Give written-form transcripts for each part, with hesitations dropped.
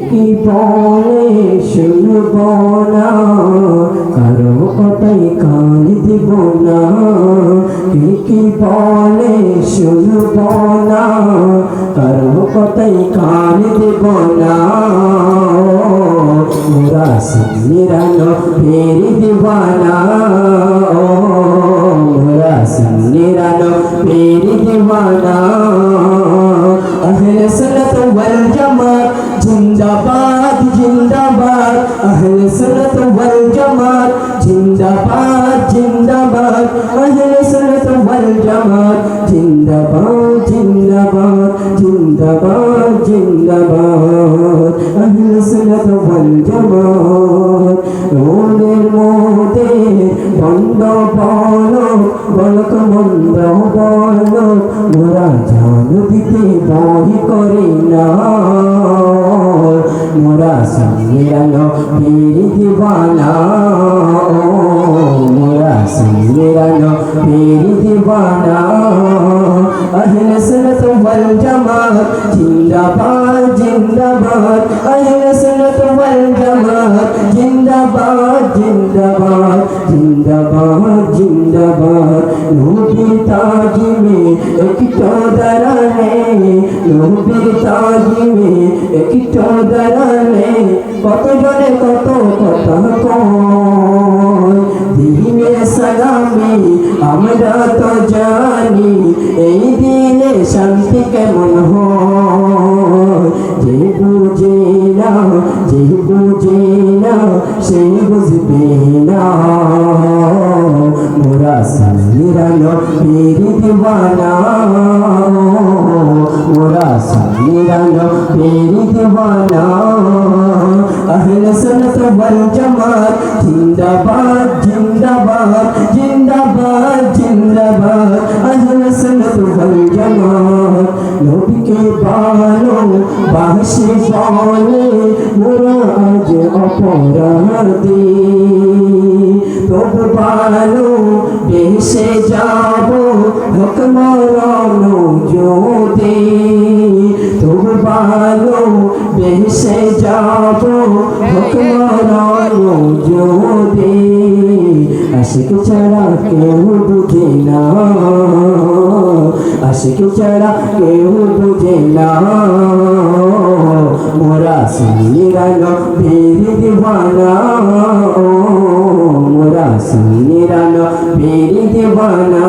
কি বলে শুনব না, কারো কথাই কান দিব না। কি বলে শুনব না, কারো কথাই কান দিব না। মোরা সিরানো ফেরি দিবানা, মোরা সিরানো ফেরি দিবানা। আহলে সুন্নাত ওয়াল জামাত জিন্দাবাদ জিন্দাবাদ, আহলে সুন্নাত ওয়াল জামাত জিন্দাবাদ জিন্দাবাদ, আহলে সুন্নাত ওয়াল জামাত জিন্দাবাদ জিন্দাবাদ জিন্দাবাদ জিন্দাবাদ, আহলে সুন্নাত ওয়াল জামাত। ওদের মধ্যে বন্ধ বলো বলক মন্দ বলো, মোরা জান দিতে বহি করি না। মোরা সিরানো ফেরি দিবানা, মোরা সিরানো ফেরি দিবানা। আহলে সুন্নাত ওয়াল জামাত জিন্দাবাদ জিন্দাবাদ, আহলে সুন্নাত ওয়াল জামাত জিন্দাবাদ জিন্দাবাদ জিন্দাবাদ জিন্দাবাদ। নবীর তাজিমে একটু দাঁড়ালে, নবীর তাজিমে একটু দাঁড়ালে, কত জনে কত কথা কয়। দিনে সালামি আমরা তো জানি, এই দিনে শান্তি কেমন হয়। যে বুঝে না যে বুঝে না সে বুঝবে না। মোরা সিরানো ফেরি দিবানা, মোরা সিরানো ফেরি দিবানা। আহলে সুন্নাত ওয়াল জামাত জিন্দাবাদ জিন্দাবাদ জিন্দাবাদ জিন্দাবাদ, আহলে সুন্নাত ওয়াল জামাত। নবীকে ভালো বাসি বলে মোরা আজ অপরাধী, তবু ভালো বেশে যাব হক মরণ যদি। তবু ভালো বেশে যাব হক মরণ যদি। আশিক ছাড়া কেউ বুঝে না, আশিক ছাড়া কেউ বুঝে না। মোরা সিরানো ফেরি দিবানা, মোরা সিরানো ফেরি দিবানা।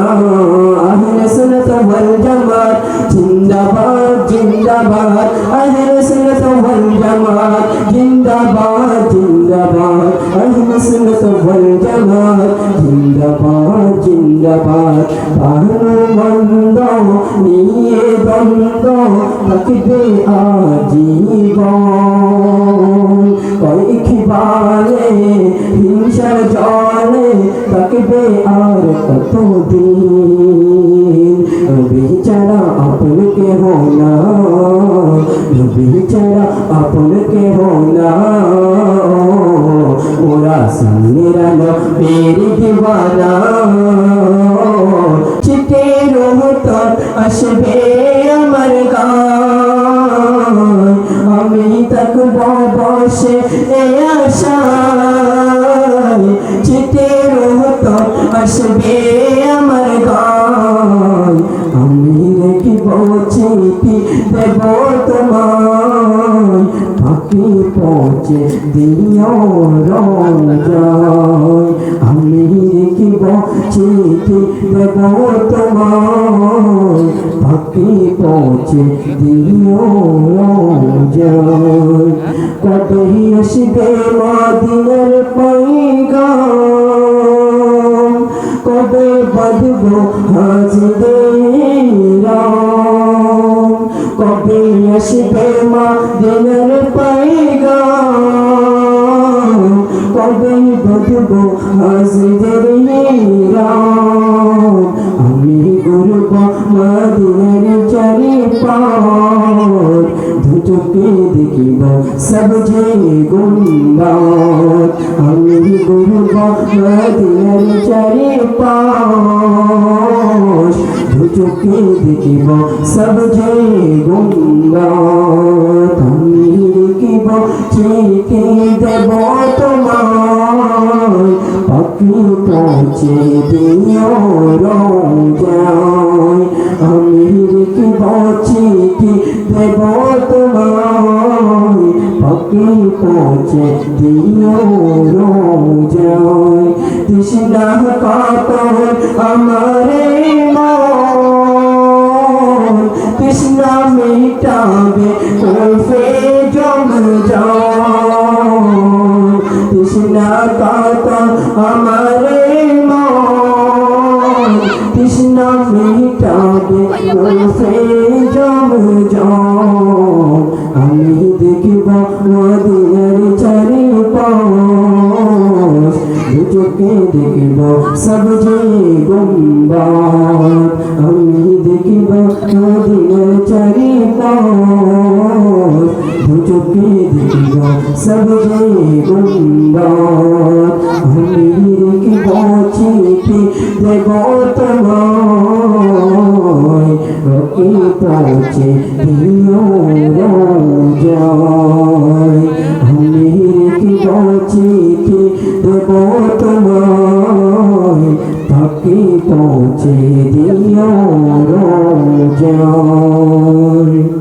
আহলে সুন্নাত ওয়াল জামাত জিন্দাবাদ জিন্দাবাদ, আহলে সুন্নাত ওয়াল জামাত জিন্দাবাদ জিন্দাবাদ, আহলে সুন্নাত ওয়াল জামাত জিন্দাবাদ জিন্দাবাদ। ভালো মন্দ নিয়ে দ্বন্দ্ব থাকবে আজীবন, কয়েকই বারে হিংসার জলে থাকবে আর কতদিন। নবী ছাড়া আপন কেহ না, নবী ছাড়া আপন কেহ না। মোরা সিরানো ফেরি দিবানা, চিতের মতন আসবে আমার গায়। আমি থাকব বসে এই আশায়, চিতের মতন আসবে আমার গায়। আমি রেখব চিঠি দেব তোমায়, পাখি পৌঁছে দিও রোজায়। আমি রেখব চিঠি দেব তোমায়, পাখি পৌঁছে দিও রোজায়। কবে আসবে মদিনার পয়গাম, কবে বাঁধবো হাজরা, কবে আসবে মদিনার পয়গাম, কবে বাঁধবো হাজরা। আমি ঘুরব মদিনার চারিপাশ, দুচোখে দেখিব সব যে গুম্বাদ। আমি ঘুরব মদিনার চারিপাশ, দুচোখে দেখিব সব যে গুম্বাদ। আমি চিঠি দেব তোমায় পাখি পৌঁছে দিও রোজায় আমি লিখব চিঠি দেব তোমায় পাখি পৌঁছে দিও রোজায় তৃষ্ণা কাতর আমারে মন তৃষ্ণা মিটাবে কলফে জম যায় তৃষ্ণা কাতর আমারে মন তৃষ্ণা মিটাবে কলফে জম যায় আমি দেখিব মদিনার চারিপাশ চোখে দেখিব সবজি গুম্বাদ আমি দেখিব মদিনার চারিপাশ চোখে দেখিব সবজি গুম্বাদ আমি দেখিব চিঠি দেব তোমায় রকি পৌঁছে দিও